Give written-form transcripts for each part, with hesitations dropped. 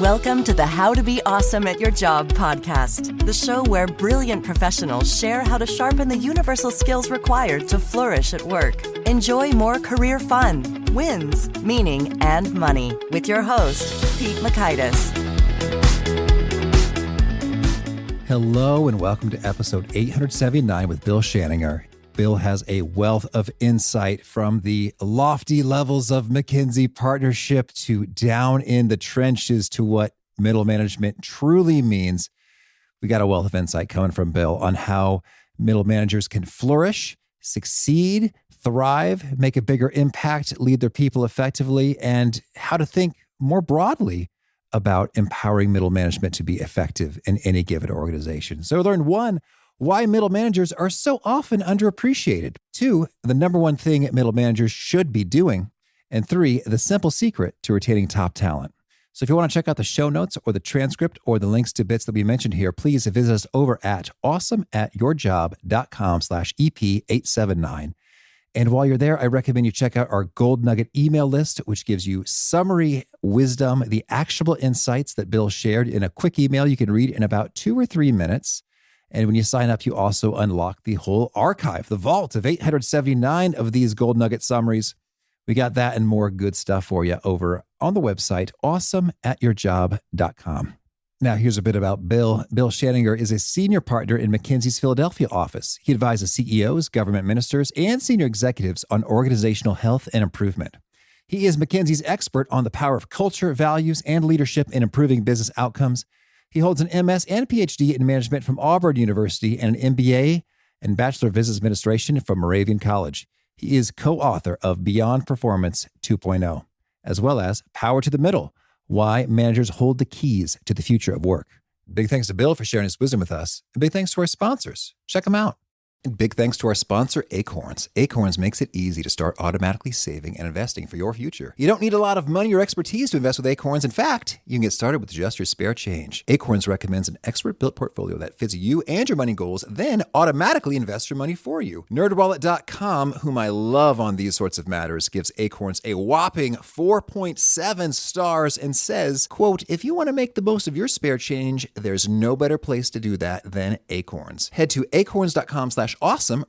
Welcome to the How to Be Awesome at Your Job podcast, the show where brilliant professionals share how to sharpen the universal skills required to flourish at work. Enjoy more career fun, wins, meaning, and money with your host, Pete Makaitis. Hello and welcome to episode 879 with Bill Schaninger. Bill has a wealth of insight from the lofty levels of McKinsey partnership to down in the trenches to what middle management truly means. We got a wealth of insight coming from Bill on how middle managers can flourish, succeed, thrive, make a bigger impact, lead their people effectively, and how to think more broadly about empowering middle management to be effective in any given organization. So learn one, why middle managers are so often underappreciated. 2, the number one thing middle managers should be doing. And 3, the simple secret to retaining top talent. So if you want to check out the show notes or the transcript or the links to bits that we mentioned here, please visit us over at awesomeatyourjob.com/EP879. And while you're there, I recommend you check out our Gold Nugget email list, which gives you summary wisdom, the actionable insights that Bill shared in a quick email you can read in about 2 or 3 minutes. And when you sign up, you also unlock the whole archive, the vault of 879 of these Gold Nugget summaries. We got that and more good stuff for you over on the website, awesomeatyourjob.com. Now, here's a bit about Bill. Bill Schaninger is a senior partner in McKinsey's Philadelphia office. He advises CEOs, government ministers, and senior executives on organizational health and improvement. He is McKinsey's expert on the power of culture, values, and leadership in improving business outcomes. He holds an MS and PhD in management from Auburn University and an MBA and Bachelor of Business Administration from Moravian College. He is co-author of Beyond Performance 2.0, as well as Power to the Middle, Why Managers Hold the Keys to the Future of Work. Big thanks to Bill for sharing his wisdom with us. And big thanks to our sponsors. Check them out. And big thanks to our sponsor, Acorns. Acorns makes it easy to start automatically saving and investing for your future. You don't need a lot of money or expertise to invest with Acorns. In fact, you can get started with just your spare change. Acorns recommends an expert-built portfolio that fits you and your money goals, then automatically invests your money for you. NerdWallet.com, whom I love on these sorts of matters, gives Acorns a whopping 4.7 stars and says, quote, if you want to make the most of your spare change, there's no better place to do that than Acorns. Head to acorns.com/awesome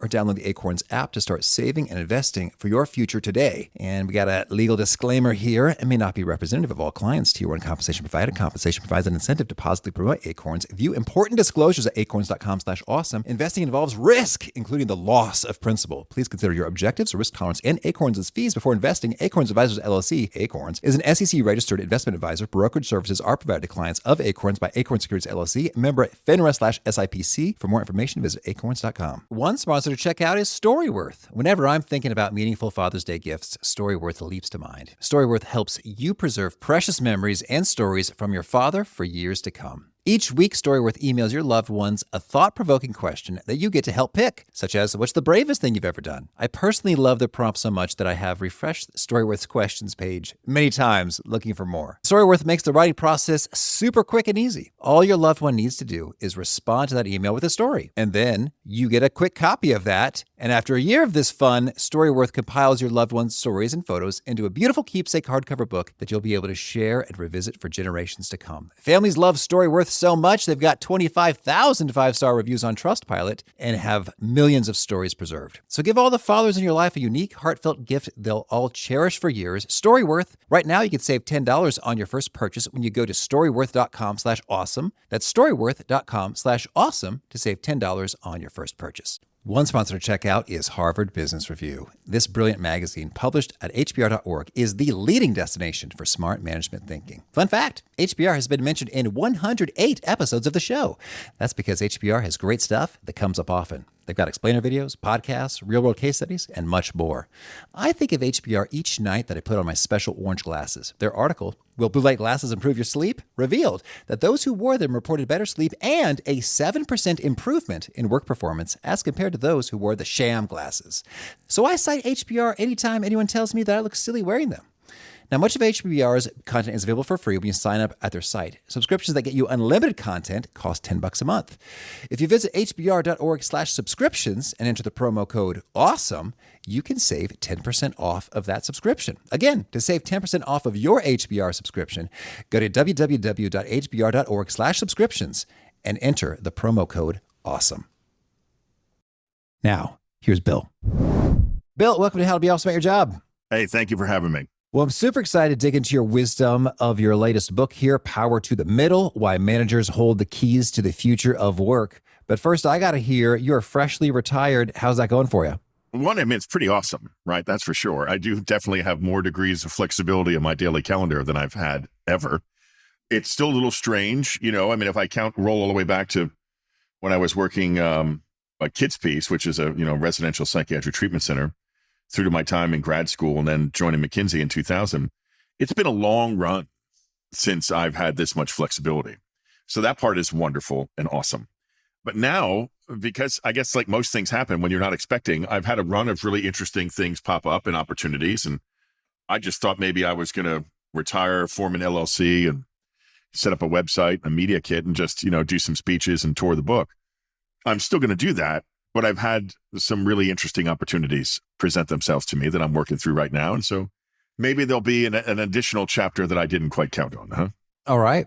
or download the Acorns app to start saving and investing for your future today. And we got a legal disclaimer here. It may not be representative of all clients. Tier 1 compensation provided. Compensation provides an incentive to positively promote Acorns. View important disclosures at acorns.com/awesome. Investing involves risk, including the loss of principal. Please consider your objectives, risk tolerance, and Acorns' fees before investing. Acorns Advisors LLC, Acorns, is an SEC-registered investment advisor. Brokerage services are provided to clients of Acorns by Acorns Securities LLC, member FINRA/SIPC. For more information, visit acorns.com. One sponsor to check out is Storyworth. Whenever I'm thinking about meaningful Father's Day gifts, Storyworth leaps to mind. Storyworth helps you preserve precious memories and stories from your father for years to come. Each week, Storyworth emails your loved ones a thought-provoking question that you get to help pick, such as, what's the bravest thing you've ever done? I personally love the prompt so much that I have refreshed Storyworth's questions page many times looking for more. Storyworth makes the writing process super quick and easy. All your loved one needs to do is respond to that email with a story, and then you get a quick copy of that. And after a year of this fun, Storyworth compiles your loved one's stories and photos into a beautiful keepsake hardcover book that you'll be able to share and revisit for generations to come. Families love Storyworth so much, they've got 25,000 five-star reviews on Trustpilot and have millions of stories preserved. So give all the fathers in your life a unique, heartfelt gift they'll all cherish for years. Storyworth. Right now, you can save $10 on your first purchase when you go to storyworth.com/awesome. That's storyworth.com/awesome to save $10 on your first purchase. One sponsor to check out is Harvard Business Review. This brilliant magazine, published at hbr.org, is the leading destination for smart management thinking. Fun fact, HBR has been mentioned in 108 episodes of the show. That's because HBR has great stuff that comes up often. They've got explainer videos, podcasts, real-world case studies, and much more. I think of HBR each night that I put on my special orange glasses. Their article, Will Blue Light Glasses Improve Your Sleep?, revealed that those who wore them reported better sleep and a 7% improvement in work performance as compared to those who wore the sham glasses. So I cite HBR anytime anyone tells me that I look silly wearing them. Now, much of HBR's content is available for free when you sign up at their site. Subscriptions that get you unlimited content cost $10 a month. If you visit hbr.org/subscriptions and enter the promo code AWESOME, you can save 10% off of that subscription. Again, to save 10% off of your HBR subscription, go to www.hbr.org/subscriptions and enter the promo code AWESOME. Now, here's Bill. Bill, welcome to How to Be Awesome at Your Job. Hey, thank you for having me. Well, I'm super excited to dig into your wisdom of your latest book here, Power to the Middle, Why Managers Hold the Keys to the Future of Work. But first, I got to hear, you're freshly retired. How's that going for you? One, I mean, it's pretty awesome, right? That's for sure. I do definitely have more degrees of flexibility in my daily calendar than I've had ever. It's still a little strange, you know. I mean, if I roll all the way back to when I was working at Kids Peace, which is a residential psychiatric treatment center, through to my time in grad school and then joining McKinsey in 2000, it's been a long run since I've had this much flexibility. So that part is wonderful and awesome. But now, because I guess like most things happen when you're not expecting, I've had a run of really interesting things pop up and opportunities. And I just thought maybe I was going to retire, form an LLC and set up a website, a media kit, and just, do some speeches and tour the book. I'm still going to do that. But I've had some really interesting opportunities present themselves to me that I'm working through right now. And so maybe there'll be an additional chapter that I didn't quite count on, huh? All right.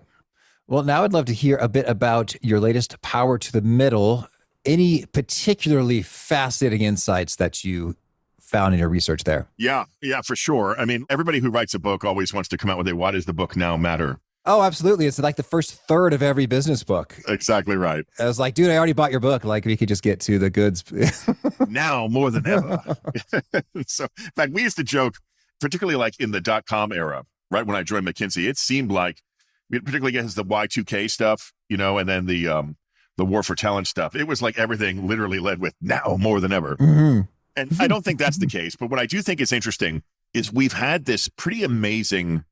Well, now I'd love to hear a bit about your latest Power to the Middle. Any particularly fascinating insights that you found in your research there? Yeah, for sure. I mean, everybody who writes a book always wants to come out with why does the book now matter? Oh, absolutely. It's like the first third of every business book. Exactly right. I was like, dude, I already bought your book. Like, we could just get to the goods. Now more than ever. So, in fact, we used to joke, particularly like in the .com era, right when I joined McKinsey, it seemed like, particularly against the Y2K stuff, and then the war for talent stuff, it was like everything literally led with now more than ever. Mm-hmm. And I don't think that's the case. But what I do think is interesting is we've had this pretty amazing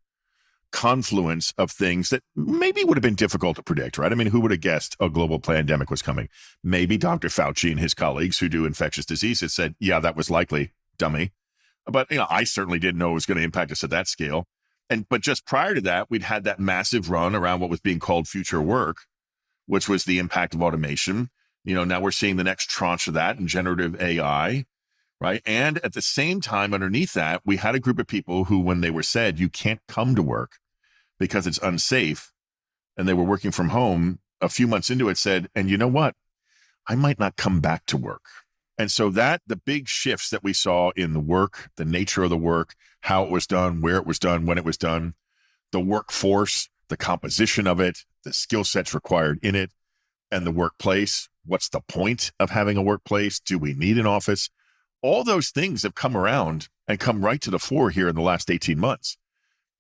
confluence of things that maybe would have been difficult to predict, right? I mean, who would have guessed a global pandemic was coming? Maybe Dr. Fauci and his colleagues who do infectious diseases said, yeah, that was likely, dummy. But, I certainly didn't know it was going to impact us at that scale. But just prior to that, we'd had that massive run around what was being called future work, which was the impact of automation. Now we're seeing the next tranche of that in generative AI, right? And at the same time, underneath that, we had a group of people who, when they were said, you can't come to work because it's unsafe, and they were working from home, a few months into it said, and you know what? I might not come back to work. And so the big shifts that we saw in the work, the nature of the work, how it was done, where it was done, when it was done, the workforce, the composition of it, the skill sets required in it, and the workplace. What's the point of having a workplace? Do we need an office? All those things have come around and come right to the fore here in the last 18 months.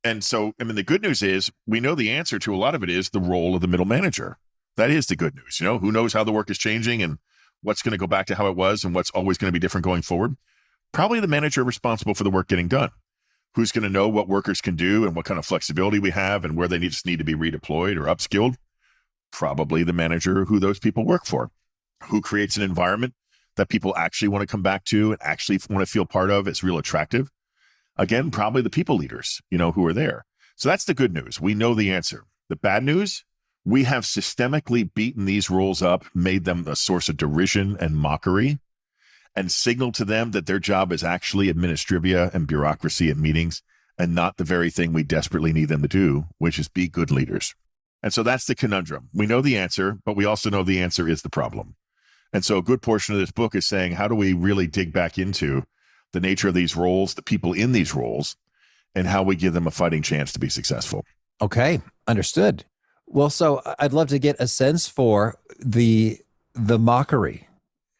And so, I mean, the good news is we know the answer to a lot of it is the role of the middle manager. That is the good news. Who knows how the work is changing and what's going to go back to how it was and what's always going to be different going forward? Probably the manager responsible for the work getting done. Who's going to know what workers can do and what kind of flexibility we have and where they just need to be redeployed or upskilled? Probably the manager who those people work for. Who creates an environment that people actually want to come back to and actually want to feel part of? It's real attractive. Again, probably the people leaders, who are there. So that's the good news. We know the answer. The bad news, we have systemically beaten these roles up, made them a source of derision and mockery, and signaled to them that their job is actually administrivia and bureaucracy and meetings, and not the very thing we desperately need them to do, which is be good leaders. And so that's the conundrum. We know the answer, but we also know the answer is the problem. And so a good portion of this book is saying, how do we really dig back into the nature of these roles, the people in these roles, and how we give them a fighting chance to be successful? Okay, understood. Well, so I'd love to get a sense for the mockery.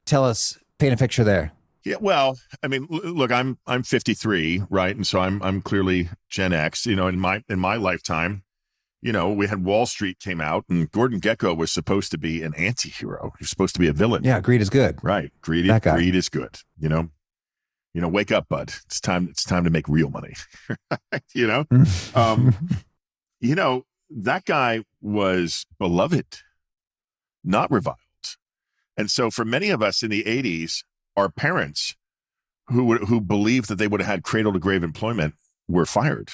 Tell us, paint a picture there. Yeah, well, I mean, look, I'm 53, right? And so I'm clearly Gen X. In my lifetime, we had Wall Street came out, and Gordon Gekko was supposed to be an anti-hero. He was supposed to be a villain. Yeah, greed is good. Right. Greed is good. Wake up, bud. It's time to make real money. That guy was beloved, not reviled. And so for many of us in the 80s, our parents who believed that they would have had cradle to grave employment were fired.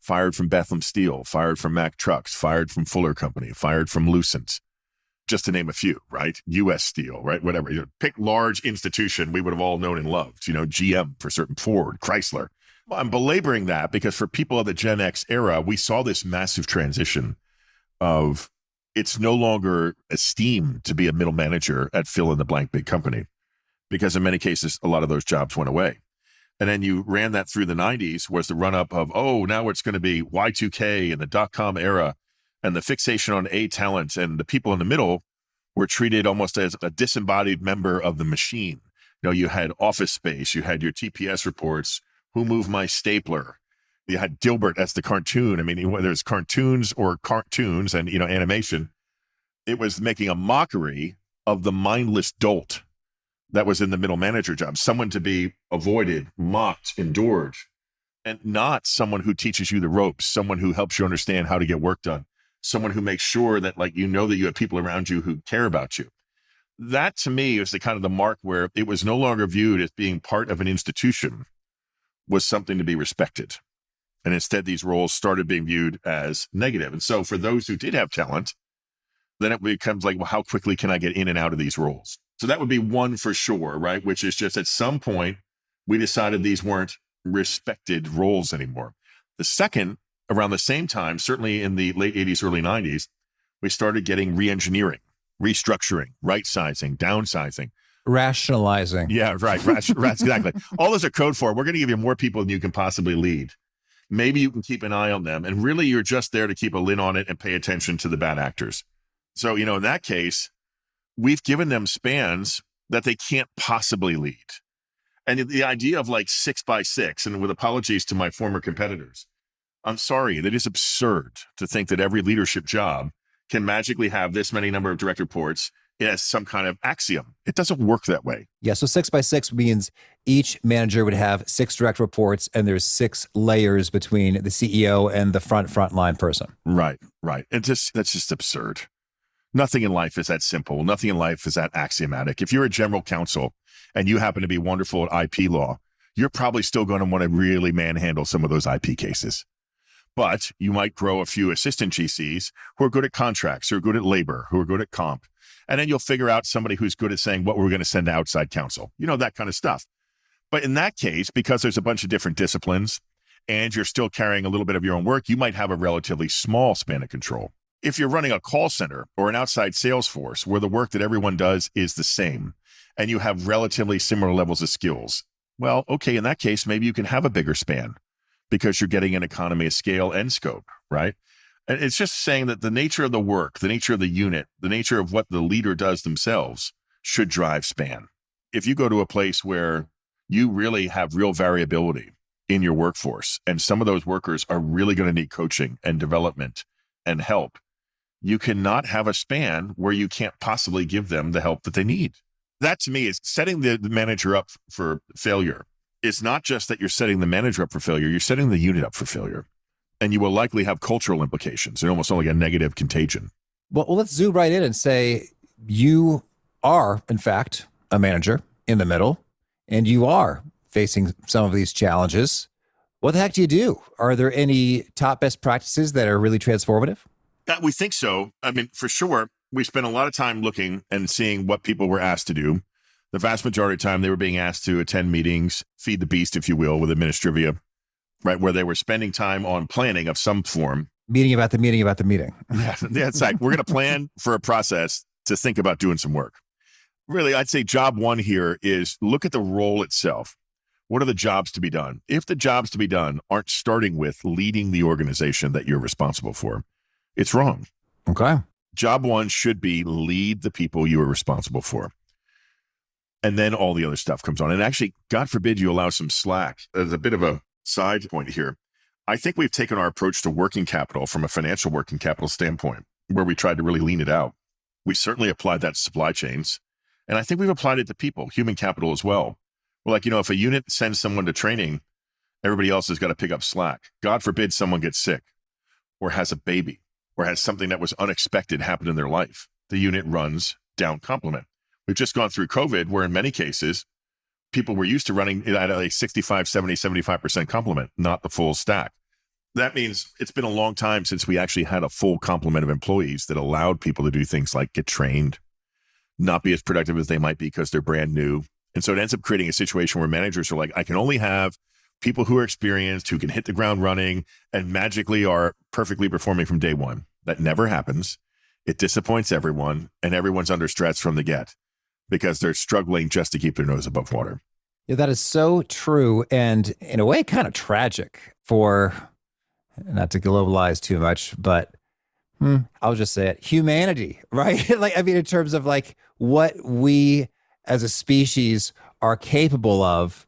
fired from Bethlehem Steel, fired from Mack Trucks, fired from Fuller Company, fired from Lucent, just to name a few, right? U.S. Steel, right? Whatever. Pick large institution we would have all known and loved, GM for certain, Ford, Chrysler. Well, I'm belaboring that because for people of the Gen X era, we saw this massive transition of it's no longer esteemed to be a middle manager at fill in the blank big company, because in many cases, a lot of those jobs went away. And then you ran that through the 90s was the run up of, now it's going to be Y2K and the dot-com era and the fixation on A talent. And the people in the middle were treated almost as a disembodied member of the machine. You had Office Space, you had your TPS reports, Who Moved My Stapler? You had Dilbert as the cartoon. I mean, whether it's cartoons or cartoons and, animation, it was making a mockery of the mindless dolt that was in the middle manager job, someone to be avoided, mocked, endured, and not someone who teaches you the ropes, someone who helps you understand how to get work done, someone who makes sure that that you have people around you who care about you. That to me is the kind of the mark where it was no longer viewed as being part of an institution was something to be respected. And instead, these roles started being viewed as negative. And so for those who did have talent, then it becomes like, well, how quickly can I get in and out of these roles? So that would be one for sure, right? Which is just at some point, we decided these weren't respected roles anymore. The second, around the same time, certainly in the late 80s, early 90s, we started getting re-engineering, restructuring, right-sizing, downsizing. Rationalizing. Yeah, right. Exactly. All those are code for, we're going to give you more people than you can possibly lead. Maybe you can keep an eye on them. And really, you're just there to keep a lid on it and pay attention to the bad actors. So, in that case, we've given them spans that they can't possibly lead. And the idea of 6 by 6, and with apologies to my former competitors, I'm sorry, that is absurd to think that every leadership job can magically have this many number of direct reports as some kind of axiom. It doesn't work that way. Yeah, so 6 by 6 means each manager would have 6 direct reports, and there's 6 layers between the CEO and the frontline person. Right. And that's just absurd. Nothing in life is that simple. Nothing in life is that axiomatic. If you're a general counsel and you happen to be wonderful at IP law, you're probably still going to want to really manhandle some of those IP cases. But you might grow a few assistant GCs who are good at contracts, who are good at labor, who are good at comp. And then you'll figure out somebody who's good at saying what we're going to send to outside counsel, that kind of stuff. But in that case, because there's a bunch of different disciplines and you're still carrying a little bit of your own work, you might have a relatively small span of control. If you're running a call center or an outside sales force where the work that everyone does is the same and you have relatively similar levels of skills, well, okay, in that case, maybe you can have a bigger span because you're getting an economy of scale and scope, right? And it's just saying that the nature of the work, the nature of the unit, the nature of what the leader does themselves should drive span. If you go to a place where you really have real variability in your workforce and some of those workers are really going to need coaching and development and help, you cannot have a span where you can't possibly give them the help that they need. That to me is setting the manager up for failure. It's not just that you're setting the manager up for failure, you're setting the unit up for failure. And you will likely have cultural implications and almost like a negative contagion. Well, let's zoom right in and say you are, in fact, a manager in the middle, and you are facing some of these challenges. What the heck do you do? Are there any top best practices that are really transformative? We think so. I mean, for sure, we spent a lot of time looking and seeing what people were asked to do. The vast majority of the time, they were being asked to attend meetings, feed the beast, if you will, with administrivia, right, where they were spending time on planning of some form. Meeting about the meeting about the meeting. Yeah, it's like, we're going to plan for a process to think about doing some work. Really, I'd say job one here is look at the role itself. What are the jobs to be done? If the jobs to be done aren't starting with leading the organization that you're responsible for, it's wrong. Okay. Job one should be lead the people you are responsible for. And then all the other stuff comes on. And actually, God forbid you allow some slack. There's a bit of a side point here. I think we've taken our approach to working capital from a financial working capital standpoint, where we tried to really lean it out. We certainly applied that to supply chains. And I think we've applied it to people, human capital as well. We're like, if a unit sends someone to training, everybody else has got to pick up slack. God forbid someone gets sick or has a baby or has something that was unexpected happen in their life. The unit runs down complement. We've just gone through COVID, where in many cases, people were used to running at a 65, 70, 75% complement, not the full stack. That means it's been a long time since we actually had a full complement of employees that allowed people to do things like get trained, not be as productive as they might be because they're brand new. And so it ends up creating a situation where managers are like, I can only have people who are experienced, who can hit the ground running and magically are perfectly performing from day one. That never happens. It disappoints everyone, and everyone's under stress from the get because they're struggling just to keep their nose above water. Yeah, that is so true. And in a way, kind of tragic for, not to globalize too much, but I'll just say it, humanity, right? Like, I mean, in terms of like what we as a species are capable of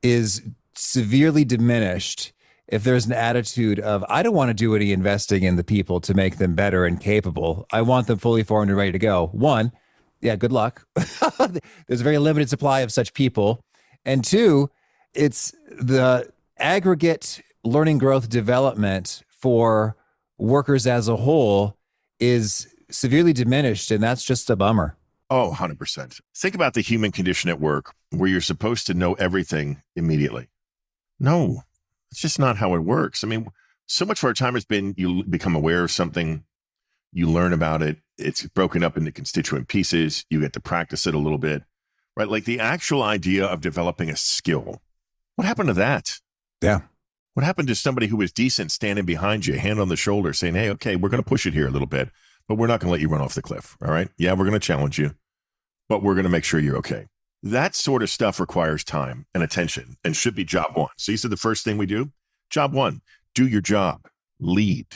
is severely diminished if there's an attitude of, I don't want to do any investing in the people to make them better and capable. I want them fully formed and ready to go. One, yeah, good luck. There's a very limited supply of such people. And two, it's the aggregate learning growth development for workers as a whole is severely diminished. And that's just a bummer. Oh, 100%. Think about the human condition at work where you're supposed to know everything immediately. No, it's just not how it works. I mean, so much of our time has been you become aware of something, you learn about it, it's broken up into constituent pieces, you get to practice it a little bit, right? Like the actual idea of developing a skill. What happened to that? Yeah. What happened to somebody who was decent standing behind you, hand on the shoulder, saying, hey, okay, we're going to push it here a little bit, but we're not going to let you run off the cliff, all right? Yeah, we're going to challenge you, but we're going to make sure you're okay. That sort of stuff requires time and attention and should be job one. So you said the first thing we do, job one, do your job, lead.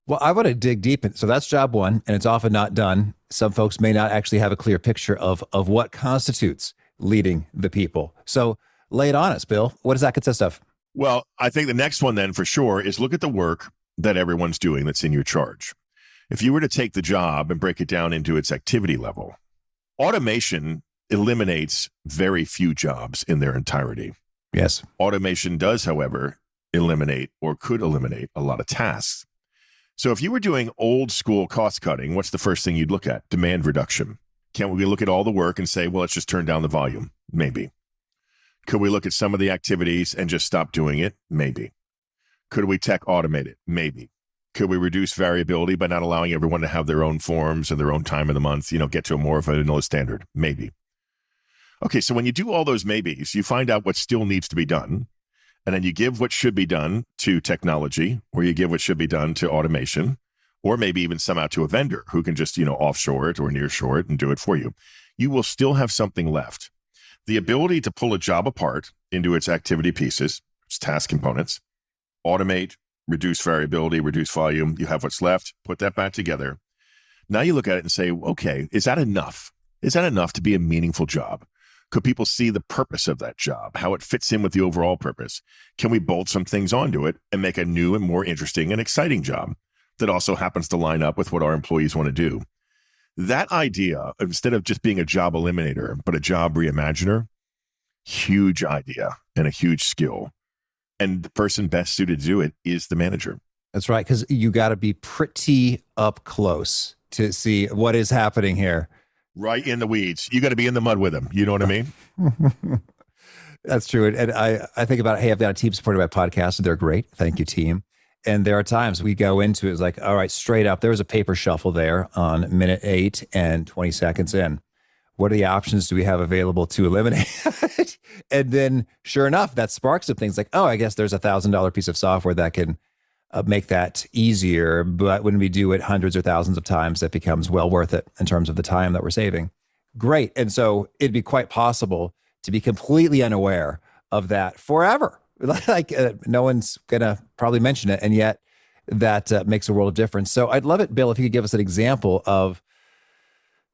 Well, I want to dig deep in. So that's job one, and it's often not done. Some folks may not actually have a clear picture of what constitutes leading the people. So lay it on us, Bill. What does that consist of? Well, I think the next one then for sure is look at the work that everyone's doing that's in your charge. If you were to take the job and break it down into its activity level, automation eliminates very few jobs in their entirety. Yes. Automation does, however, eliminate or could eliminate a lot of tasks. So if you were doing old school cost cutting, what's the first thing you'd look at? Demand reduction. Can't we look at all the work and say, well, let's just turn down the volume? Maybe. Could we look at some of the activities and just stop doing it? Maybe. Could we tech automate it? Maybe. Could we reduce variability by not allowing everyone to have their own forms and their own time of the month, get to a more of a vanilla standard? Maybe. Okay, so when you do all those maybes, you find out what still needs to be done, and then you give what should be done to technology, or you give what should be done to automation, or maybe even somehow to a vendor who can just, offshore it or nearshore it and do it for you. You will still have something left. The ability to pull a job apart into its activity pieces, its task components, automate, reduce variability, reduce volume, you have what's left, put that back together. Now you look at it and say, okay, is that enough? Is that enough to be a meaningful job? Could people see the purpose of that job, how it fits in with the overall purpose? Can we bolt some things onto it and make a new and more interesting and exciting job that also happens to line up with what our employees want to do? That idea, instead of just being a job eliminator, but a job reimaginer, huge idea and a huge skill. And the person best suited to do it is the manager. That's right, because you got to be pretty up close to see what is happening here. Right in the weeds. You got to be in the mud with them. You know what I mean? That's true. And I think about, hey, I've got a team supported by podcasts, and they're great. Thank you, team. And there are times we go into it, it's like, all right, straight up, there was a paper shuffle there on minute 8 and 20 seconds in. What are the options do we have available to eliminate? And then sure enough, that sparks some things like, oh, I guess there's $1,000 piece of software that can make that easier. But when we do it hundreds or thousands of times, that becomes well worth it in terms of the time that we're saving. Great. And so it'd be quite possible to be completely unaware of that forever. Like no one's going to probably mention it. And yet that makes a world of difference. So I'd love it, Bill, if you could give us an example of,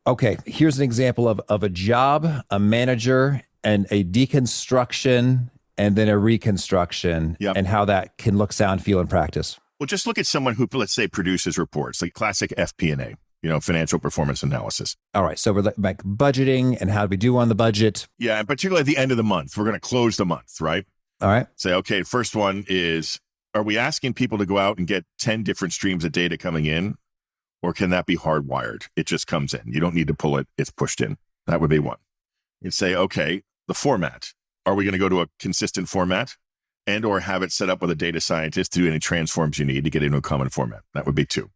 okay, here's an example of a job, a manager, and a deconstruction, and then a reconstruction, Yep. and how that can look, sound, feel, and practice. Well, just look at someone who, let's say, produces reports, like classic FP&A, financial performance analysis. All right. So we're like budgeting and how do we do on the budget? Yeah. And particularly at the end of the month, we're going to close the month, right? All right. Say, okay, first one is, are we asking people to go out and get 10 different streams of data coming in? Or can that be hardwired? It just comes in. You don't need to pull it. It's pushed in. That would be one. You'd say, okay, the format. Are we going to go to a consistent format? and or have it set up with a data scientist to do any transforms you need to get into a common format. That would be 2.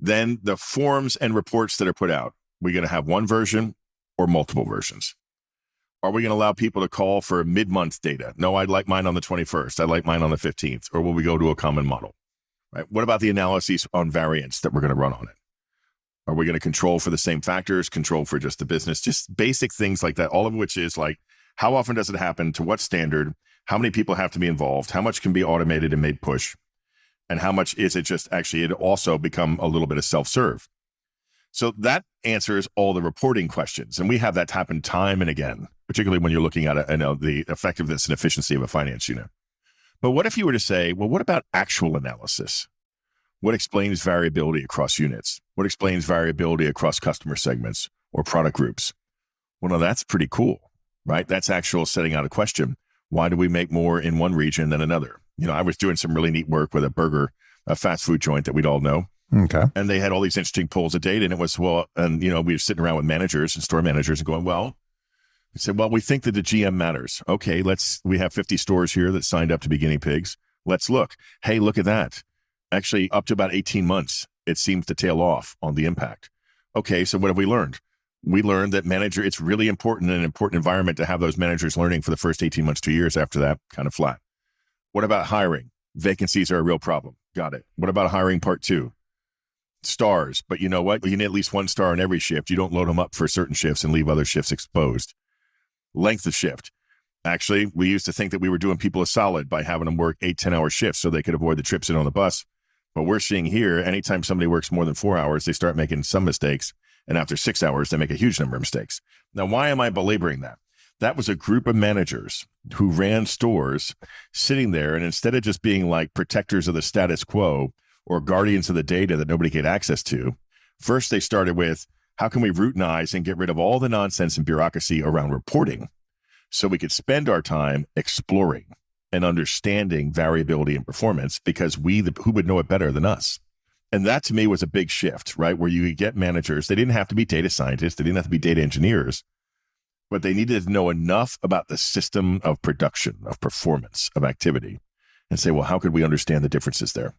Then the forms and reports that are put out, we're going to have one version or multiple versions. Are we going to allow people to call for mid-month data? No, I'd like mine on the 21st. I'd like mine on the 15th. Or will we go to a common model? Right? What about the analyses on variance that we're going to run on it? Are we going to control for the same factors, control for just the business? Just basic things like that, all of which is like, how often does it happen? To what standard? How many people have to be involved? How much can be automated and made push? And how much is it just actually it also become a little bit of self-serve? So that answers all the reporting questions. And we have that happen time and again, particularly when you're looking at the effectiveness and efficiency of a finance unit. But what if you were to say, well, what about actual analysis? What explains variability across units? What explains variability across customer segments or product groups? Well, no, that's pretty cool, right? That's actual setting out a question. Why do we make more in one region than another? I was doing some really neat work with a fast food joint that we'd all know. Okay. And they had all these interesting pulls of data, and it was, we were sitting around with managers and store managers and going, we said, we think that the GM matters. Okay, we have 50 stores here that signed up to be guinea pigs. Let's look. Hey, look at that. Actually, up to about 18 months, it seems to tail off on the impact. Okay, so what have we learned? We learned that it's really important in an important environment to have those managers learning for the first 18 months, 2 years. After that, kind of flat. What about hiring? Vacancies are a real problem. Got it. What about hiring part 2? Stars. But you know what? You need at least 1 star on every shift. You don't load them up for certain shifts and leave other shifts exposed. Length of shift. Actually, we used to think that we were doing people a solid by having them work 8-10 hour shifts so they could avoid the trips in on the bus. But we're seeing here, anytime somebody works more than 4 hours, they start making some mistakes. And after 6 hours, they make a huge number of mistakes. Now, why am I belaboring that? That was a group of managers who ran stores sitting there. And instead of just being like protectors of the status quo or guardians of the data that nobody get access to, first they started with, how can we routinize and get rid of all the nonsense and bureaucracy around reporting so we could spend our time exploring and understanding variability and performance, because who would know it better than us? And that to me was a big shift, right? Where you could get managers. They didn't have to be data scientists. They didn't have to be data engineers, but they needed to know enough about the system of production, of performance, of activity, and say, well, how could we understand the differences there?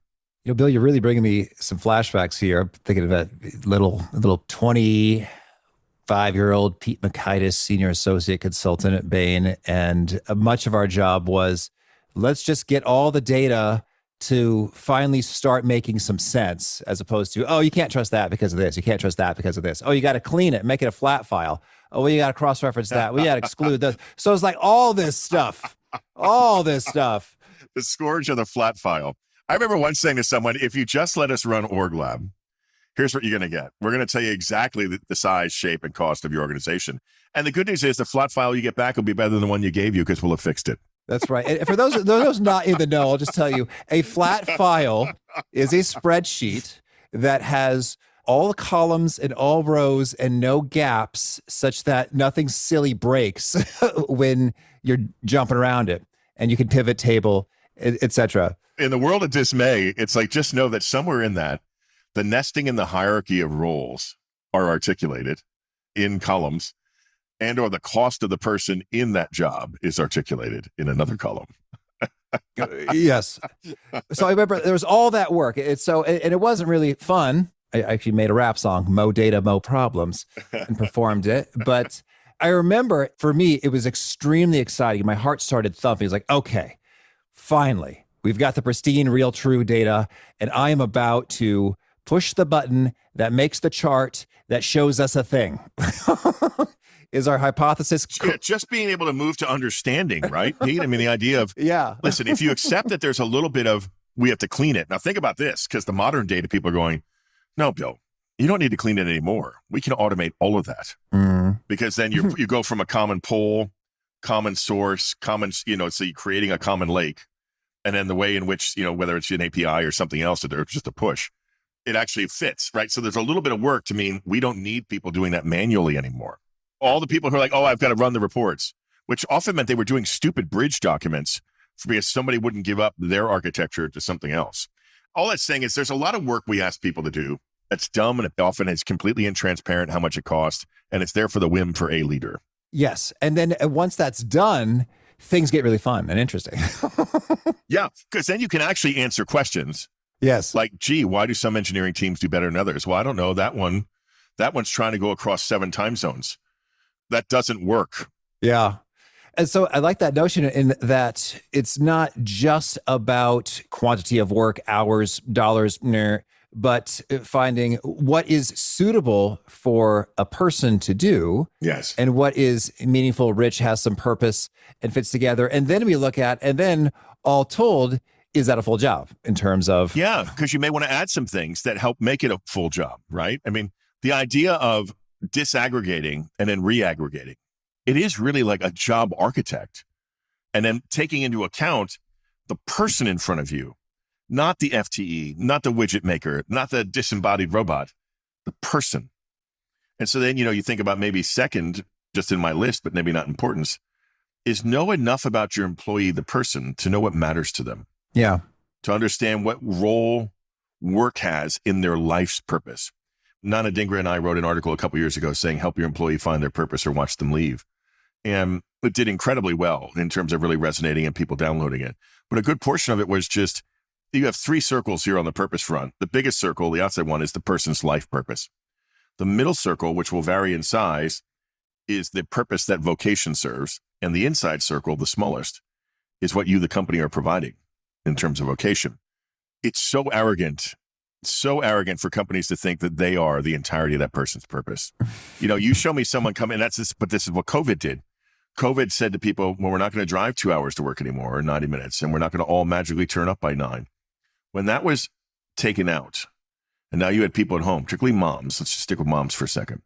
Bill, you're really bringing me some flashbacks here. I'm thinking of a little 25-year-old Pete Makaitis, senior associate consultant at Bain. And much of our job was, let's just get all the data to finally start making some sense, as opposed to, oh, you can't trust that because of this. You can't trust that because of this. Oh, you got to clean it, make it a flat file. Oh, well, you got to cross-reference that. We got to exclude this. So it's like all this stuff. The scourge of the flat file. I remember once saying to someone, if you just let us run OrgLab, here's what you're going to get. We're going to tell you exactly the size, shape, and cost of your organization. And the good news is the flat file you get back will be better than the one you gave you, because we'll have fixed it. That's right. And for those not in the know, I'll just tell you, a flat file is a spreadsheet that has all the columns and all rows and no gaps, such that nothing silly breaks when you're jumping around it, and you can pivot table, etc. In the world of dismay, it's like, just know that somewhere in that, the nesting and the hierarchy of roles are articulated in columns, and or the cost of the person in that job is articulated in another column. Yes. So I remember there was all that work. And it wasn't really fun. I actually made a rap song, Mo Data, Mo Problems, and performed it. But I remember, for me, it was extremely exciting. My heart started thumping. It was like, okay, finally, we've got the pristine, real, true data, and I am about to push the button that makes the chart that shows us a thing. Is our hypothesis... just being able to move to understanding, right, Pete? I mean, the idea of, listen, if you accept that there's a little bit of, we have to clean it. Now think about this, because the modern data people are going, no, Bill, you don't need to clean it anymore. We can automate all of that. Because then you go from a common poll, common source, so you're creating a common lake. And then the way in which, whether it's an API or something else, or just a push, it actually fits, right? So there's a little bit of work to mean we don't need people doing that manually anymore. All the people who are like, oh, I've got to run the reports, which often meant they were doing stupid bridge documents because somebody wouldn't give up their architecture to something else. All that's saying is there's a lot of work we ask people to do that's dumb, and it often is completely intransparent how much it costs, and it's there for the whim for a leader. Yes. And then once that's done, things get really fun and interesting. Yeah, because then you can actually answer questions Yes. like, gee, why do some engineering teams do better than others? Well, I don't know. That one's trying to go across 7 time zones. That doesn't work. Yeah. And so I like that notion in that it's not just about quantity of work, hours, dollars, but finding what is suitable for a person to do. Yes. And what is meaningful, rich, has some purpose and fits together. And then we look at, and then all told, is that a full job in terms of? Yeah, because you may want to add some things that help make it a full job, right? I mean, the idea of disaggregating and then reaggregating, it is really like a job architect. And then taking into account the person in front of you, not the FTE, not the widget maker, not the disembodied robot, the person. And so then, you think about maybe second, just in my list, but maybe not importance, is know enough about your employee, the person, to know what matters to them. Yeah. To understand what role work has in their life's purpose. Nana Dingra and I wrote an article a couple years ago saying, help your employee find their purpose or watch them leave. And it did incredibly well in terms of really resonating and people downloading it. But a good portion of it was just, you have 3 circles here on the purpose front. The biggest circle, the outside one, is the person's life purpose. The middle circle, which will vary in size, is the purpose that vocation serves. And the inside circle, the smallest, is what you, the company, are providing in terms of vocation. It's so arrogant for companies to think that they are the entirety of that person's purpose. You show me someone come in, but this is what COVID did. COVID said to people, well, we're not going to drive 2 hours to work anymore, or 90 minutes, and we're not going to all magically turn up by 9. When that was taken out, and now you had people at home, particularly moms. Let's just stick with moms for a second.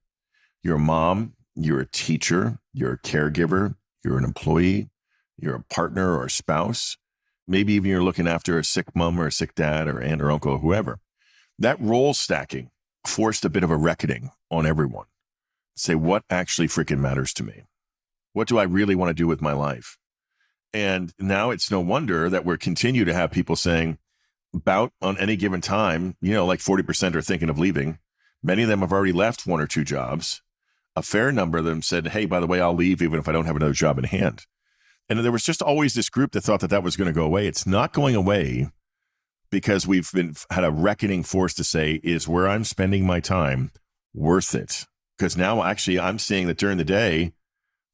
You're a mom, you're a teacher, you're a caregiver, you're an employee, you're a partner or a spouse. Maybe even you're looking after a sick mom or a sick dad or aunt or uncle or whoever. That role stacking forced a bit of a reckoning on everyone. Say, what actually freaking matters to me? What do I really want to do with my life? And now it's no wonder that we're continue to have people saying about on any given time, like 40% are thinking of leaving. Many of them have already left 1 or 2 jobs. A fair number of them said, hey, by the way, I'll leave even if I don't have another job in hand. And there was just always this group that thought that was going to go away. It's not going away because we've had a reckoning force to say, is where I'm spending my time worth it? Because now actually I'm seeing that during the day,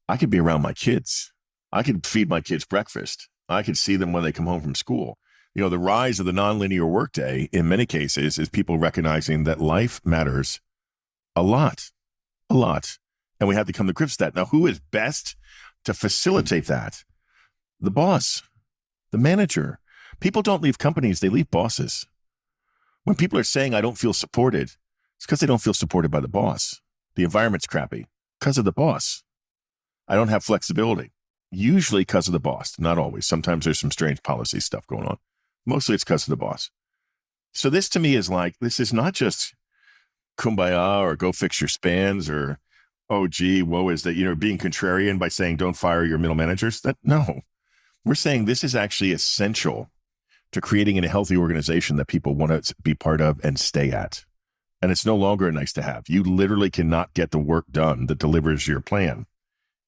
I could be around my kids. I could feed my kids breakfast. I could see them when they come home from school. The rise of the nonlinear workday in many cases is people recognizing that life matters a lot. And we have to come to grips with that. Now, who is best to facilitate that? The boss, the manager. People don't leave companies, they leave bosses. When people are saying, I don't feel supported, it's because they don't feel supported by the boss. The environment's crappy because of the boss. I don't have flexibility, usually because of the boss, not always. Sometimes there's some strange policy stuff going on. Mostly it's because of the boss. So this to me is like, this is not just kumbaya or go fix your spans or, oh, gee, woe is that, being contrarian by saying don't fire your middle managers. No, we're saying this is actually essential to creating a healthy organization that people want to be part of and stay at. And it's no longer a nice to have. You literally cannot get the work done that delivers your plan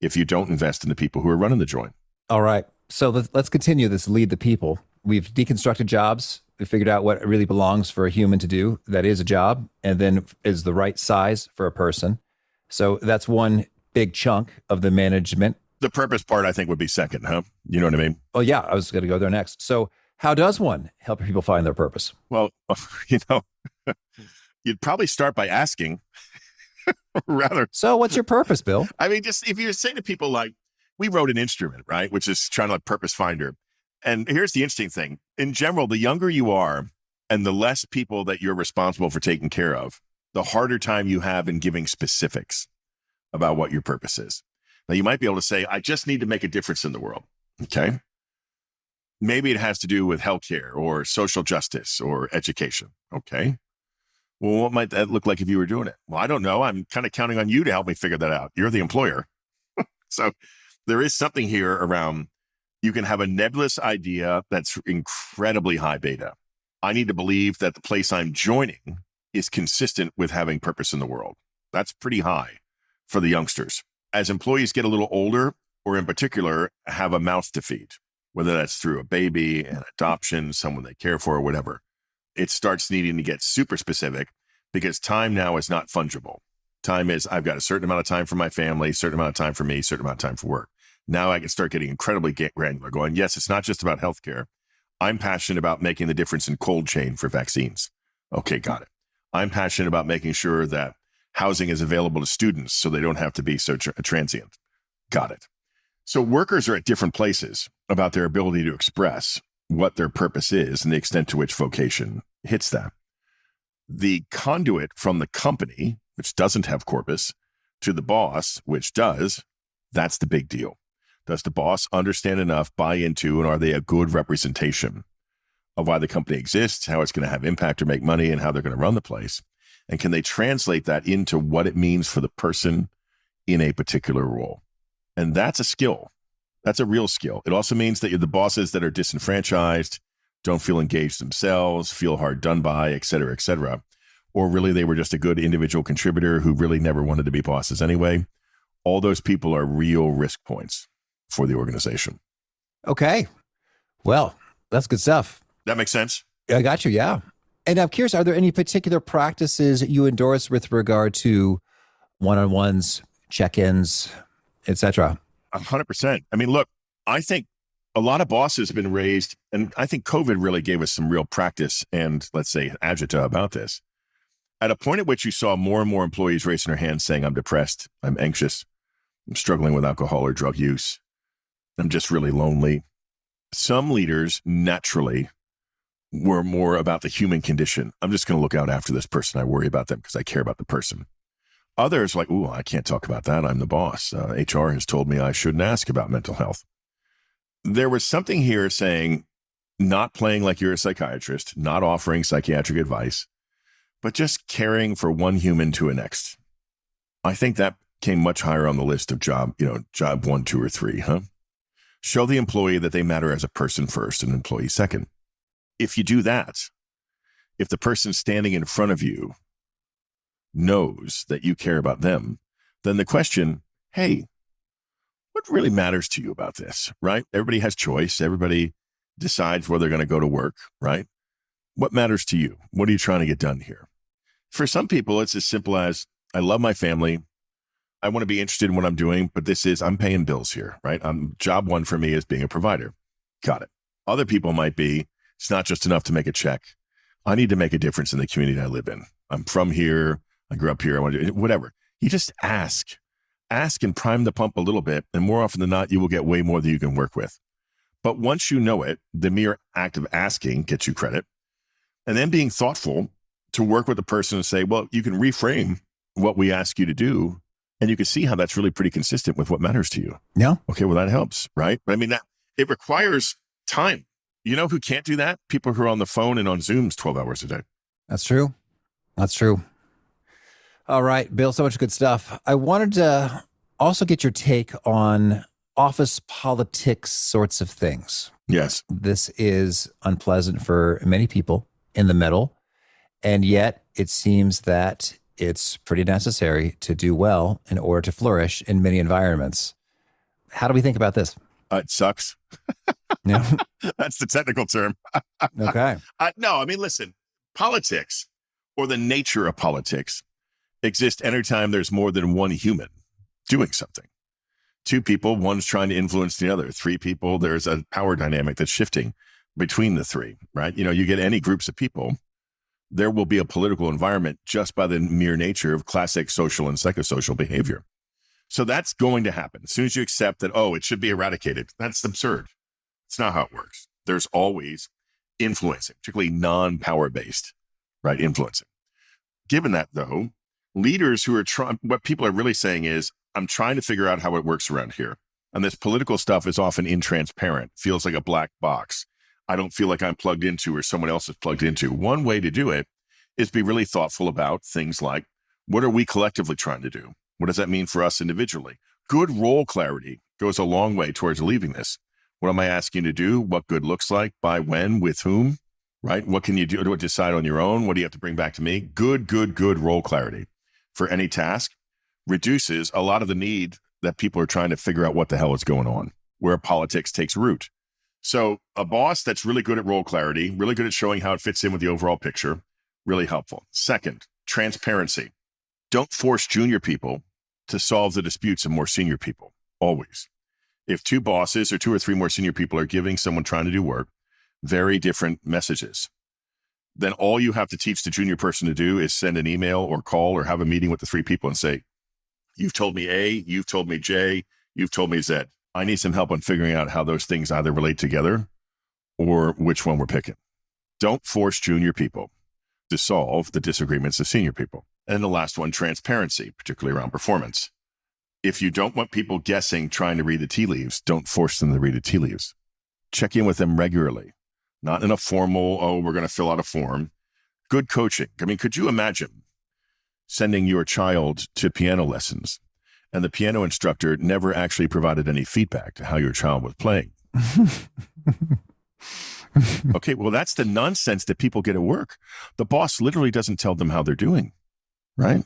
if you don't invest in the people who are running the joint. All right. So let's continue this lead the people. We've deconstructed jobs. We figured out what really belongs for a human to do. That is a job, and then is the right size for a person. So that's one big chunk of the management. The purpose part, I think, would be second, huh? You know what I mean? Oh, yeah. I was going to go there next. So how does one help people find their purpose? Well, you'd probably start by asking rather. So what's your purpose, Bill? I mean, just if you're saying to people like, we wrote an instrument, right? Which is trying to like purpose finder. And here's the interesting thing. In general, the younger you are and the less people that you're responsible for taking care of, the harder time you have in giving specifics about what your purpose is. Now, you might be able to say, I just need to make a difference in the world. Okay. Maybe it has to do with healthcare or social justice or education. Okay. Well, what might that look like if you were doing it? Well, I don't know. I'm kind of counting on you to help me figure that out. You're the employer. So there is something here around, you can have a nebulous idea that's incredibly high beta. I need to believe that the place I'm joining is consistent with having purpose in the world. That's pretty high for the youngsters. As employees get a little older, or in particular, have a mouth to feed, whether that's through a baby, an adoption, someone they care for, or whatever. It starts needing to get super specific because time now is not fungible. Time is, I've got a certain amount of time for my family, certain amount of time for me, certain amount of time for work. Now I can start getting incredibly granular, going, yes, it's not just about healthcare. I'm passionate about making the difference in cold chain for vaccines. Okay, got it. I'm passionate about making sure that housing is available to students so they don't have to be so transient. Got it. So workers are at different places about their ability to express what their purpose is and the extent to which vocation hits that. The conduit from the company, which doesn't have corpus, to the boss, which does, that's the big deal. Does the boss understand enough, buy into, and are they a good representation of why the company exists, how it's going to have impact or make money, and how they're going to run the place? And can they translate that into what it means for the person in a particular role? And that's a skill. That's a real skill. It also means that you're the bosses that are disenfranchised, don't feel engaged themselves, feel hard done by, et cetera, or really they were just a good individual contributor who really never wanted to be bosses anyway. All those people are real risk points for the organization. Okay. Well, that's good stuff. That makes sense? I got you. Yeah. And I'm curious, are there any particular practices you endorse with regard to one-on-ones, check-ins, et cetera? 100%. I mean, look, I think a lot of bosses have been raised, and I think COVID really gave us some real practice and, let's say, agita about this. At a point at which you saw more and more employees raising their hands saying, I'm depressed, I'm anxious, I'm struggling with alcohol or drug use, I'm just really lonely. Some leaders naturally were more about the human condition. I'm just going to look out after this person. I worry about them because I care about the person. Others like, ooh, I can't talk about that. I'm the boss. HR has told me I shouldn't ask about mental health. There was something here saying, not playing like you're a psychiatrist, not offering psychiatric advice, but just caring for one human to a next. I think that came much higher on the list of job 1, 2, or 3, huh? Show the employee that they matter as a person first and employee second. If you do that, if the person standing in front of you knows that you care about them, then the question, hey, what really matters to you about this, right? Everybody has choice. Everybody decides where they're going to go to work, right? What matters to you? What are you trying to get done here? For some people, it's as simple as, I love my family. I want to be interested in what I'm doing, but I'm paying bills here, right? Job one for me is being a provider. Got it. Other people might be, it's not just enough to make a check. I need to make a difference in the community I live in. I'm from here. I grew up here. I want to do whatever. You just ask and prime the pump a little bit. And more often than not, you will get way more than you can work with. But once you know it, the mere act of asking gets you credit. And then being thoughtful to work with the person and say, well, you can reframe what we ask you to do. And you can see how that's really pretty consistent with what matters to you. Yeah. Okay, well, that helps, right? But I mean, it requires time. You know who can't do that? People who are on the phone and on Zooms 12 hours a day. That's true. That's true. All right, Bill, so much good stuff. I wanted to also get your take on office politics sorts of things. Yes. This is unpleasant for many people in the middle, and yet it seems that it's pretty necessary to do well in order to flourish in many environments. How do we think about this? It sucks. Yeah. That's the technical term. Okay. No, I mean, listen, politics or the nature of politics exists anytime there's more than one human doing something. 2 people, one's trying to influence the other. 3 people, there's a power dynamic that's shifting between the 3, right? You know, you get any groups of people, there will be a political environment just by the mere nature of classic social and psychosocial behavior. So that's going to happen. As soon as you accept that, oh, it should be eradicated, that's absurd. It's not how it works. There's always influencing, particularly non-power-based, right? Influencing. Given that, though, leaders who are trying, what people are really saying is, I'm trying to figure out how it works around here. And this political stuff is often intransparent, feels like a black box. I don't feel like I'm plugged into or someone else is plugged into. One way to do it is be really thoughtful about things like, what are we collectively trying to do? What does that mean for us individually? Good role clarity goes a long way towards leaving this. What am I asking you to do? What good looks like? By when? With whom? Right? What can you do to decide on your own? What do you have to bring back to me? Good role clarity for any task reduces a lot of the need that people are trying to figure out what the hell is going on, where politics takes root. So a boss that's really good at role clarity, really good at showing how it fits in with the overall picture, really helpful. Second, transparency. Don't force junior people to solve the disputes of more senior people, always. If two bosses or two or three more senior people are giving someone trying to do work very different messages, then all you have to teach the junior person to do is send an email or call or have a meeting with the three people and say, you've told me A, you've told me J, you've told me Z. I need some help on figuring out how those things either relate together or which one we're picking. Don't force junior people to solve the disagreements of senior people. And the last one, transparency, particularly around performance. If you don't want people guessing, trying to read the tea leaves, don't force them to read the tea leaves. Check in with them regularly, not in a formal, we're going to fill out a form. Good coaching. I mean, could you imagine sending your child to piano lessons and the piano instructor never actually provided any feedback to how your child was playing? Okay, well, that's the nonsense that people get at work. The boss literally doesn't tell them how they're doing, right?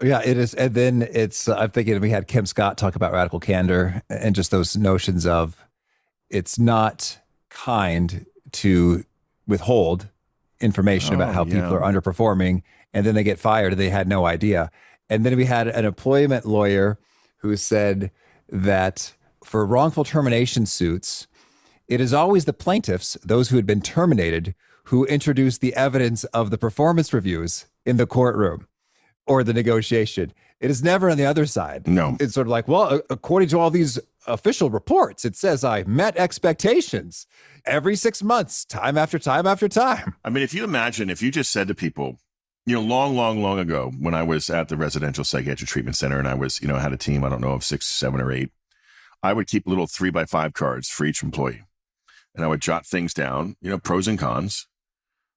Yeah, it is. And then I'm thinking we had Kim Scott talk about radical candor and just those notions of it's not kind to withhold information about how people are underperforming, and then they get fired and they had no idea. And then we had an employment lawyer who said that for wrongful termination suits, it is always the plaintiffs, those who had been terminated, who introduce the evidence of the performance reviews in the courtroom or the negotiation. It is never on the other side. No. It's sort of like, well, according to all these official reports, it says I met expectations every 6 months, time after time after time. I mean, if you imagine, if you just said to people, long ago when I was at the residential psychiatric treatment center and I was, had a team, I don't know, of 6, 7, or 8, I would keep little 3x5 cards for each employee. And I would jot things down, pros and cons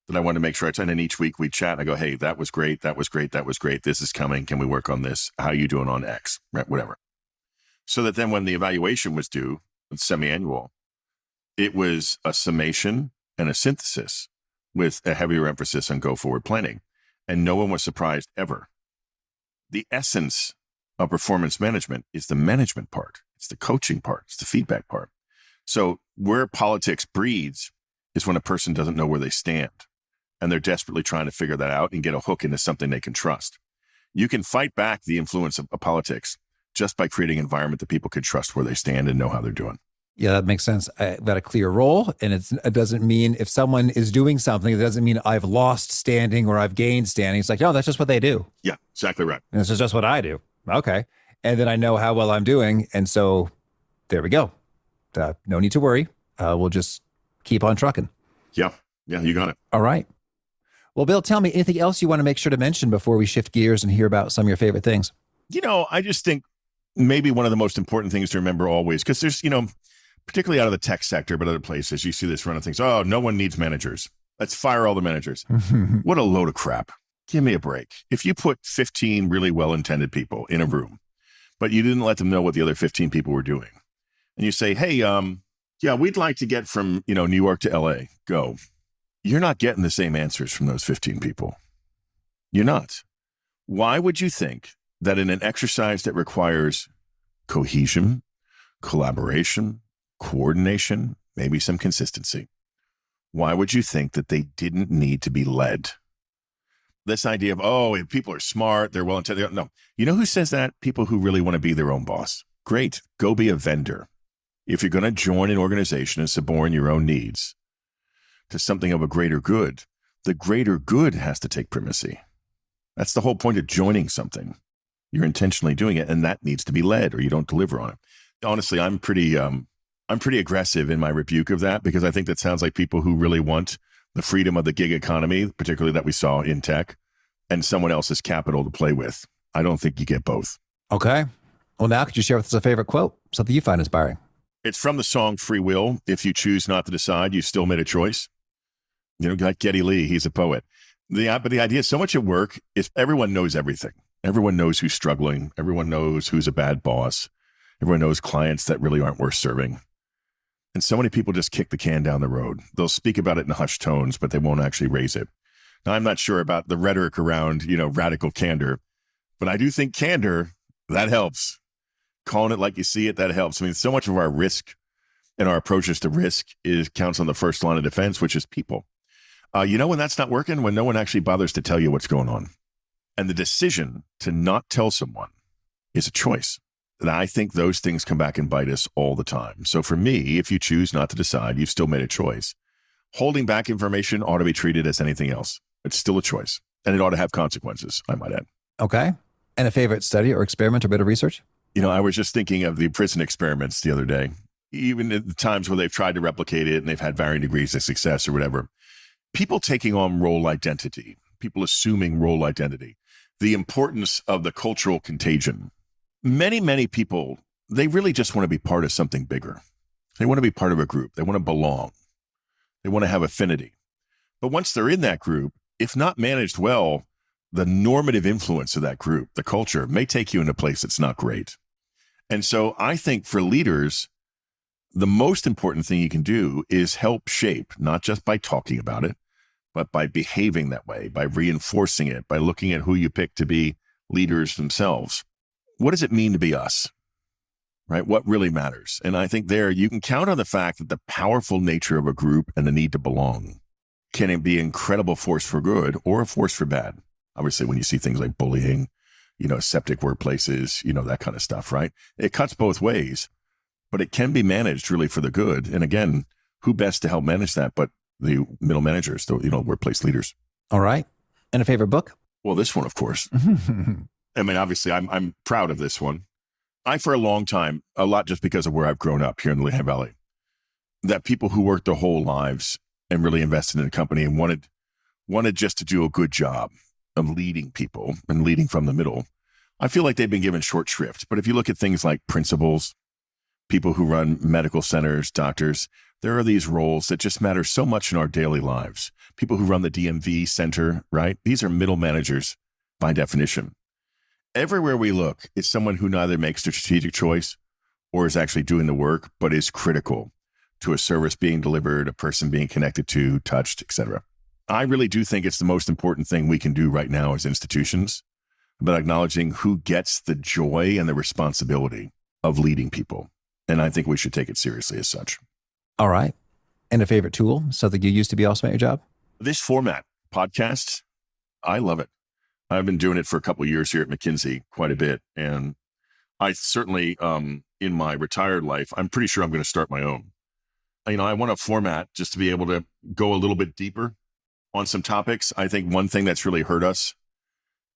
that I wanted to make sure I signed. And each week we'd chat and I go, hey, that was great. That was great. That was great. This is coming. Can we work on this? How are you doing on X? Right? Whatever. So that then when the evaluation was due, it's semi-annual, it was a summation and a synthesis with a heavier emphasis on go-forward planning. And no one was surprised ever. The essence of performance management is the management part. It's the coaching part. It's the feedback part. So where politics breeds is when a person doesn't know where they stand and they're desperately trying to figure that out and get a hook into something they can trust. You can fight back the influence of politics just by creating an environment that people can trust where they stand and know how they're doing. Yeah, that makes sense. I've got a clear role, and it doesn't mean if someone is doing something, it doesn't mean I've lost standing or I've gained standing. It's like, no, that's just what they do. Yeah, exactly right. And this is just what I do. Okay. And then I know how well I'm doing. And so there we go. No need to worry. We'll just keep on trucking. Yeah, you got it. All right. Well, Bill, tell me anything else you want to make sure to mention before we shift gears and hear about some of your favorite things. I just think maybe one of the most important things to remember always, because there's, particularly out of the tech sector, but other places, you see this run of things. Oh, no one needs managers. Let's fire all the managers. What a load of crap. Give me a break. If you put 15 really well-intended people in a room, but you didn't let them know what the other 15 people were doing, and you say, hey, we'd like to get from, New York to LA, go. You're not getting the same answers from those 15 people. You're not. Why would you think that in an exercise that requires cohesion, collaboration, coordination, maybe some consistency, why would you think that they didn't need to be led? This idea of, if people are smart, they're well-intended. No. You know who says that? People who really want to be their own boss. Great. Go be a vendor. If you're going to join an organization and subordinate your own needs to something of a greater good, the greater good has to take primacy. That's the whole point of joining something. You're intentionally doing it, and that needs to be led, or you don't deliver on it. Honestly, I'm pretty aggressive in my rebuke of that, because I think that sounds like people who really want the freedom of the gig economy, particularly that we saw in tech, and someone else's capital to play with. I don't think you get both. Okay. Well, now could you share with us a favorite quote, something you find inspiring? It's from the song Free Will. If you choose not to decide, you still made a choice. Like Geddy Lee, he's a poet. But the idea, so much at work, is everyone knows everything. Everyone knows who's struggling. Everyone knows who's a bad boss. Everyone knows clients that really aren't worth serving. And so many people just kick the can down the road. They'll speak about it in hushed tones, but they won't actually raise it. Now, I'm not sure about the rhetoric around, radical candor, but I do think candor, that helps. calling it like you see it, that helps. I mean, so much of our risk and our approaches to risk counts on the first line of defense, which is people. When that's not working, when no one actually bothers to tell you what's going on. And the decision to not tell someone is a choice. And I think those things come back and bite us all the time. So for me, if you choose not to decide, you've still made a choice. Holding back information ought to be treated as anything else. It's still a choice, and it ought to have consequences, I might add. Okay. And a favorite study or experiment or bit of research? I was just thinking of the prison experiments the other day. Even at the times where they've tried to replicate it and they've had varying degrees of success or whatever, people taking on role identity, people assuming role identity, the importance of the cultural contagion. Many, many people, they really just want to be part of something bigger. They want to be part of a group. They want to belong. They want to have affinity. But once they're in that group, if not managed well, the normative influence of that group, the culture, may take you in a place that's not great. And so I think for leaders, the most important thing you can do is help shape, not just by talking about it, but by behaving that way, by reinforcing it, by looking at who you pick to be leaders themselves. What does it mean to be us, right? What really matters? And I think there you can count on the fact that the powerful nature of a group and the need to belong can be an incredible force for good or a force for bad. Obviously, when you see things like bullying, septic workplaces, that kind of stuff, right? It cuts both ways, but it can be managed really for the good. And again, who best to help manage that but the middle managers, the workplace leaders. All right. And a favorite book? Well, this one, of course. I mean, obviously, I'm proud of this one. For a long time, a lot just because of where I've grown up here in the Lehigh Valley, that people who worked their whole lives and really invested in a company and wanted just to do a good job of leading people and leading from the middle, I feel like they've been given short shrift. But if you look at things like principals, people who run medical centers, doctors, there are these roles that just matter so much in our daily lives. People who run the DMV center, right? These are middle managers by definition. Everywhere we look, it's someone who neither makes the strategic choice or is actually doing the work, but is critical to a service being delivered, a person being connected to, touched, etc. I really do think it's the most important thing we can do right now as institutions, about acknowledging who gets the joy and the responsibility of leading people. And I think we should take it seriously as such. All right. And a favorite tool, something you used to be awesome at your job? This format, podcasts, I love it. I've been doing it for a couple of years here at McKinsey, quite a bit. And I certainly, in my retired life, I'm pretty sure I'm going to start my own. I want a format just to be able to go a little bit deeper on some topics. I think one thing that's really hurt us,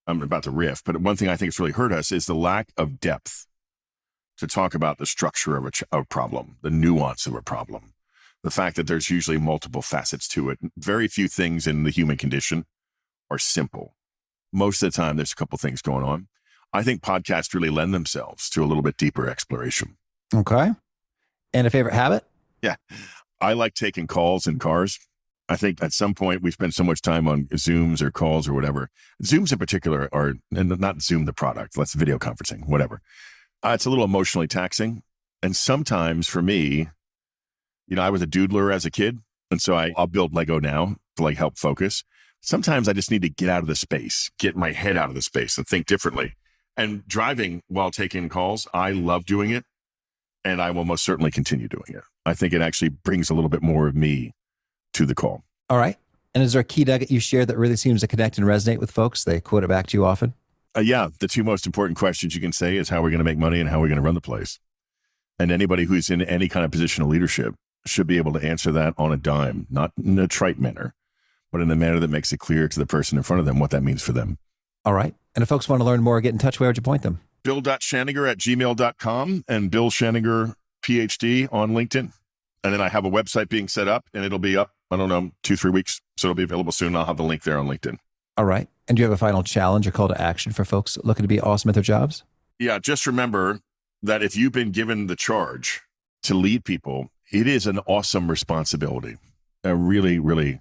I'm about to riff, but one thing I think has really hurt us is the lack of depth to talk about the structure of a problem, the nuance of a problem, the fact that there's usually multiple facets to it. Very few things in the human condition are simple. Most of the time, there's a couple things going on. I think podcasts really lend themselves to a little bit deeper exploration. Okay. And a favorite habit? Yeah. I like taking calls in cars. I think at some point we spend so much time on Zooms or calls or whatever. Zooms in particular are, and not Zoom the product, that's video conferencing, whatever. It's a little emotionally taxing. And sometimes for me, I was a doodler as a kid. And so I'll build Lego now to help focus. Sometimes I just need to get out of the space, get my head out of the space and think differently. And driving while taking calls, I love doing it. And I will most certainly continue doing it. I think it actually brings a little bit more of me to the call. All right. And is there a key nugget you share that really seems to connect and resonate with folks? They quote it back to you often? Yeah. The two most important questions you can say is how we're going to make money and how we're going to run the place. And anybody who's in any kind of position of leadership should be able to answer that on a dime, not in a trite manner, but in a manner that makes it clear to the person in front of them what that means for them. All right. And if folks want to learn more, get in touch, where would you point them? bill.schaninger@gmail.com and Bill Schaninger, PhD on LinkedIn. And then I have a website being set up and it'll be up, 2-3 weeks. So it'll be available soon. I'll have the link there on LinkedIn. All right. And do you have a final challenge or call to action for folks looking to be awesome at their jobs? Yeah. Just remember that if you've been given the charge to lead people, it is an awesome responsibility. A really, really,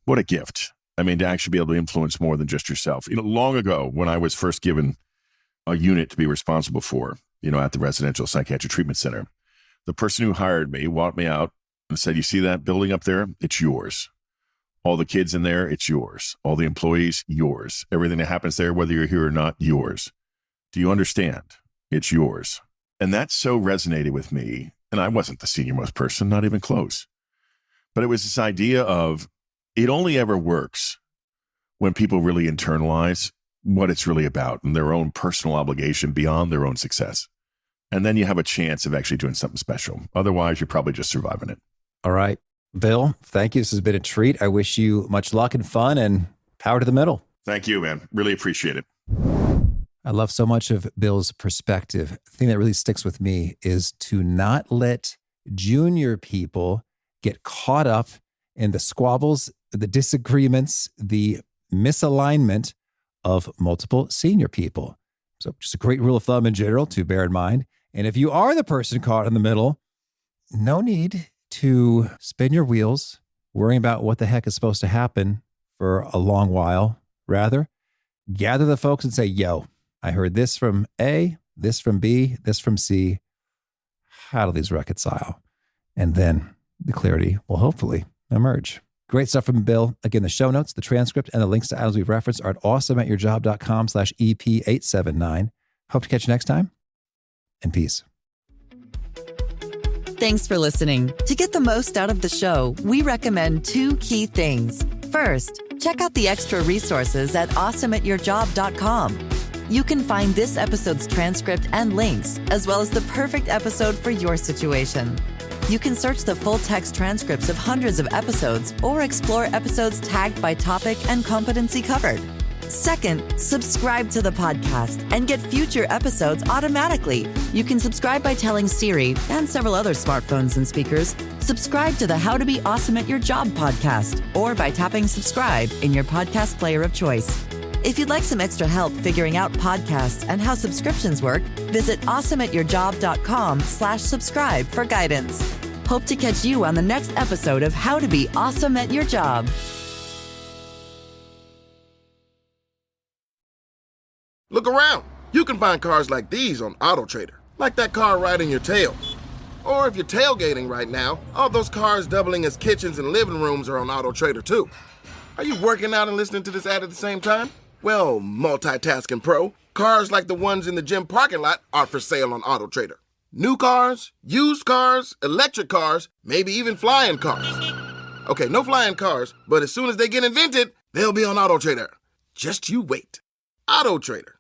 what a gift. To actually be able to influence more than just yourself. Long ago, when I was first given a unit to be responsible for, at the Residential Psychiatric Treatment Center, the person who hired me walked me out and said, "You see that building up there? It's yours. All the kids in there, it's yours. All the employees, yours. Everything that happens there, whether you're here or not, yours. Do you understand? It's yours. And that so resonated with me. And I wasn't the senior most person, not even close. But it was this idea of it only ever works when people really internalize what it's really about and their own personal obligation beyond their own success. And then you have a chance of actually doing something special. Otherwise, you're probably just surviving it. All right. Bill, thank you. This has been a treat. I wish you much luck and fun and power to the middle. Thank you, man. Really appreciate it. I love so much of Bill's perspective. The thing that really sticks with me is to not let junior people get caught up in the squabbles, the disagreements, the misalignment of multiple senior people. So just a great rule of thumb in general to bear in mind. And if you are the person caught in the middle, no need to spin your wheels worrying about what the heck is supposed to happen for a long while. Rather, gather the folks and say, yo, I heard this from A, this from B, this from C. How do these reconcile? And then the clarity will hopefully emerge. Great stuff from Bill. Again, the show notes, the transcript, and the links to items we've referenced are at awesomeatyourjob.com/EP879. Hope to catch you next time. And peace. Thanks for listening. To get the most out of the show, we recommend 2 key things. First, check out the extra resources at awesomeatyourjob.com. You can find this episode's transcript and links, as well as the perfect episode for your situation. You can search the full-text transcripts of hundreds of episodes or explore episodes tagged by topic and competency covered. Second, subscribe to the podcast and get future episodes automatically. You can subscribe by telling Siri and several other smartphones and speakers, subscribe to the How to Be Awesome at Your Job podcast, or by tapping subscribe in your podcast player of choice. If you'd like some extra help figuring out podcasts and how subscriptions work, visit awesomeatyourjob.com/subscribe for guidance. Hope to catch you on the next episode of How to Be Awesome at Your Job. Look around. You can find cars like these on AutoTrader, like that car right in your tail. Or if you're tailgating right now, all those cars doubling as kitchens and living rooms are on AutoTrader too. Are you working out and listening to this ad at the same time? Well, multitasking pro, cars like the ones in the gym parking lot are for sale on AutoTrader. New cars, used cars, electric cars, maybe even flying cars. Okay, no flying cars, but as soon as they get invented, they'll be on AutoTrader. Just you wait. AutoTrader.